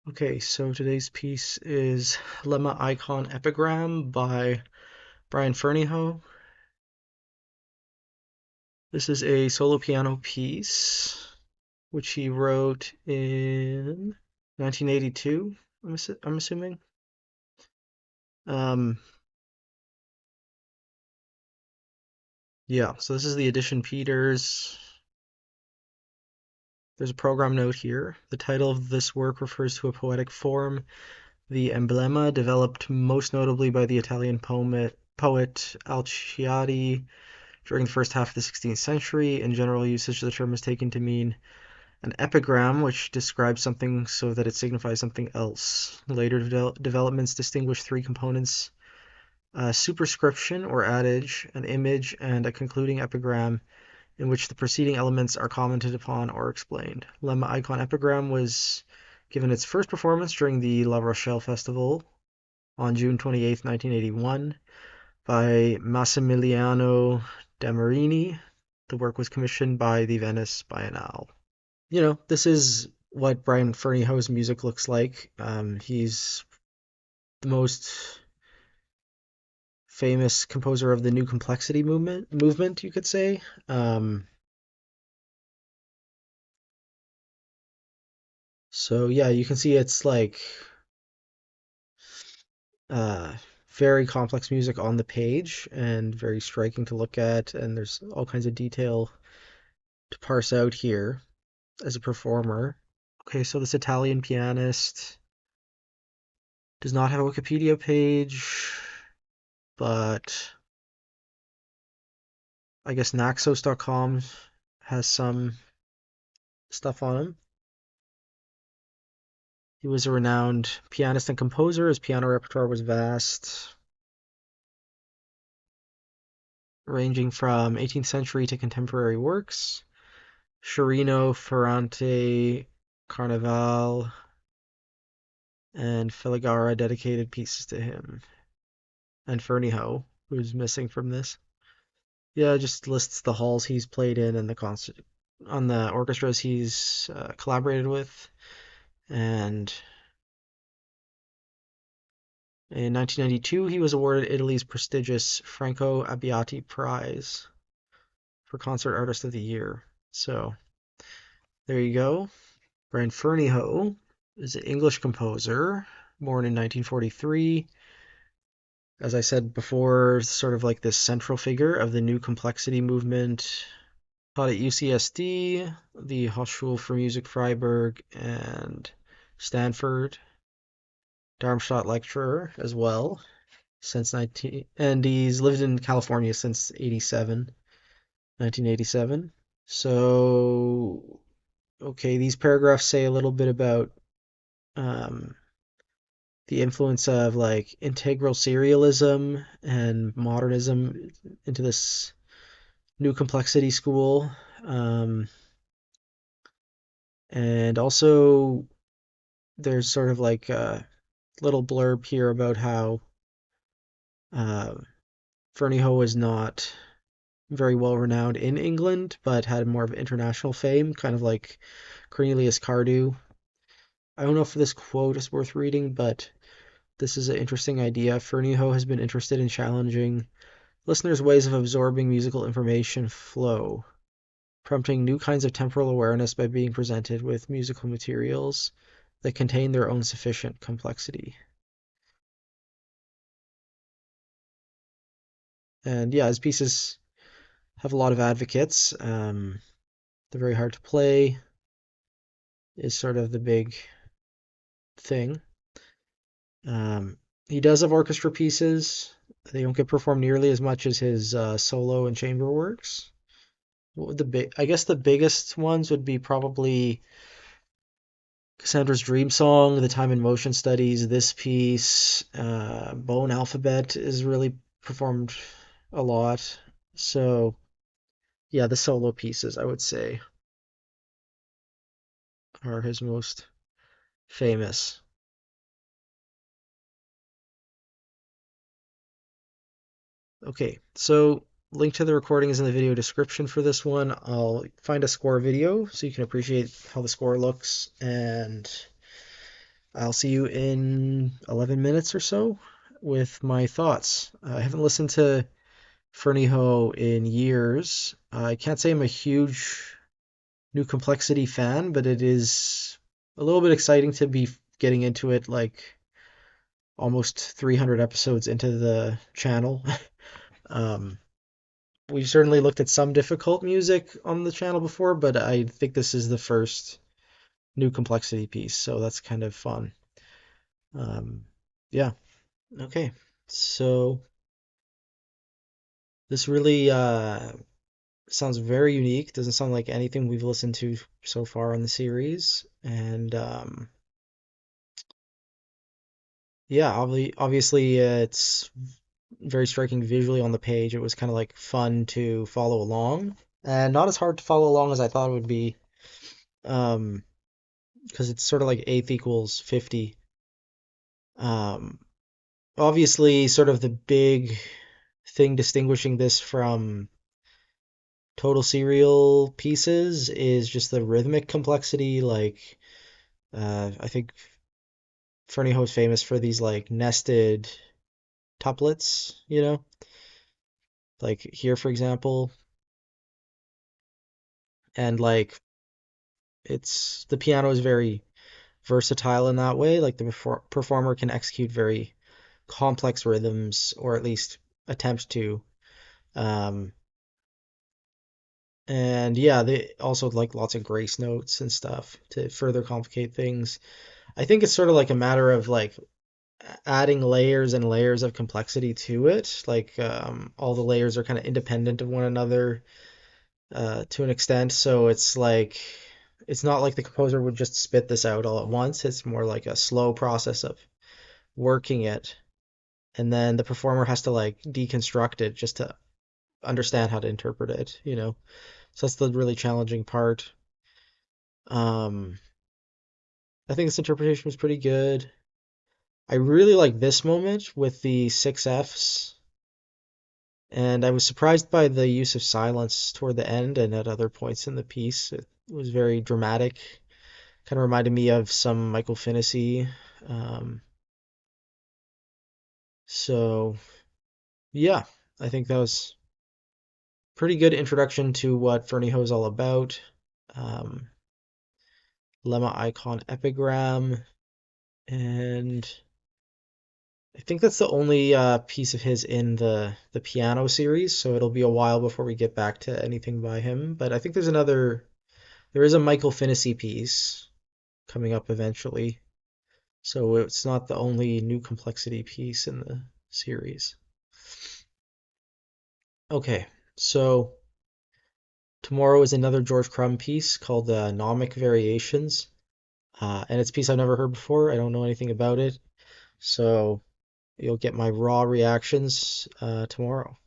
Okay, so today's piece is Lemma-Icon-Epigram by Brian Ferneyhough. This is a solo piano piece which he wrote in 1982, I'm assuming. Um, yeah, so this is the edition Peters. There's a program note here. The title of this work refers to a poetic form, the emblema, developed most notably by the Italian poet Alciati during the first half of the 16th century. In general usage, the term is taken to mean an epigram, which describes something so that it signifies something else. Later developments distinguish three components: a superscription or adage, an image, and a concluding epigram, in which the preceding elements are commented upon or explained. Lemma-Icon-Epigram was given its first performance during the La Rochelle Festival on June 28, 1981, by Massimiliano Damerini. The work was commissioned by the Venice Biennale. This is what Brian Ferneyhough's music looks like. He's the most famous composer of the New Complexity movement, you could say. So yeah, you can see it's like uh, very complex music on the page and very striking to look at, and there's all kinds of detail to parse out here as a performer. Okay, so this Italian pianist does not have a Wikipedia page, but I guess Naxos.com has some stuff on him. He was a renowned pianist and composer. His piano repertoire was vast, ranging from 18th century to contemporary works. Sciarrino, Ferrante, Carnival, and Filigara dedicated pieces to him. And Ferneyhough, who's missing from this. Yeah, it just lists the halls he's played in and the concert on the orchestras he's collaborated with. And in 1992, he was awarded Italy's prestigious Franco Abbiati Prize for Concert Artist of the Year. So there you go. Brian Ferneyhough is an English composer, born in 1943. As I said before, sort of like this central figure of the New Complexity movement. Taught at UCSD, the Hochschule für Musik Freiburg, and Stanford. Darmstadt lecturer as well since 19, and he's lived in California since 1987. So, okay, these paragraphs say a little bit about um, the influence of like integral serialism and modernism into this new complexity school. And also, there's sort of like a little blurb here about how uh, Ferneyhough was not very well renowned in England, but had more of international fame, kind of like Cornelius Cardew. I don't know if this quote is worth reading, but this is an interesting idea. Ferneyhough has been interested in challenging listeners' ways of absorbing musical information flow, prompting new kinds of temporal awareness by being presented with musical materials that contain their own sufficient complexity. And yeah, his pieces have a lot of advocates. They're very hard to play, is sort of the big thing. He does have orchestra pieces. They don't get performed nearly as much as his solo and chamber works. I guess the biggest ones would be probably Cassandra's Dream Song, the Time and Motion Studies, this piece, Bone Alphabet is really performed a lot. So yeah, the solo pieces I would say are his most famous. Okay, so link to the recording is in the video description for this one. I'll find a score video so you can appreciate how the score looks, and I'll see you in 11 minutes or so with my thoughts. I haven't listened to Ferneyhough in years. I can't say I'm a huge New Complexity fan, but it is a little bit exciting to be getting into it like almost 300 episodes into the channel. Um, we've certainly looked at some difficult music on the channel before, but I think this is the first New Complexity piece, so that's kind of fun. Um, yeah, okay. So this really sounds very unique. Doesn't sound like anything we've listened to so far in the series, and yeah, obviously it's very striking visually on the page. It was kind of like fun to follow along, and not as hard to follow along as I thought it would be. Um, because it's sort of like eighth equals 50. Um, obviously, sort of the big thing distinguishing this from total serial pieces is just the rhythmic complexity. Like, I think Ferneyhough is famous for these like nested tuplets, like here, for example, and like it's the piano is very versatile in that way. Like the performer can execute very complex rhythms, or at least attempt to. Um, and yeah, they also like lots of grace notes and stuff to further complicate things. I think it's sort of like a matter of like adding layers and layers of complexity to it. Like all the layers are kind of independent of one another to an extent. So it's not like the composer would just spit this out all at once. It's more like a slow process of working it, and then the performer has to like deconstruct it just to understand how to interpret it. So that's the really challenging part. Um, I think this interpretation was pretty good. I really like this moment with the six Fs, and I was surprised by the use of silence toward the end and at other points in the piece. It was very dramatic. Kind of reminded me of some Michael Finney. Um, so yeah, I think that was pretty good introduction to what Ferneyhough is all about. Um, Lemma-Icon-Epigram, and I think that's the only piece of his in the piano series, so it'll be a while before we get back to anything by him. But I think there is a Michael Finney piece coming up eventually, so it's not the only new complexity piece in the series. Okay, so tomorrow is another George Crumb piece called Gnomic Variations, and it's a piece I've never heard before. I don't know anything about it, so you'll get my raw reactions tomorrow.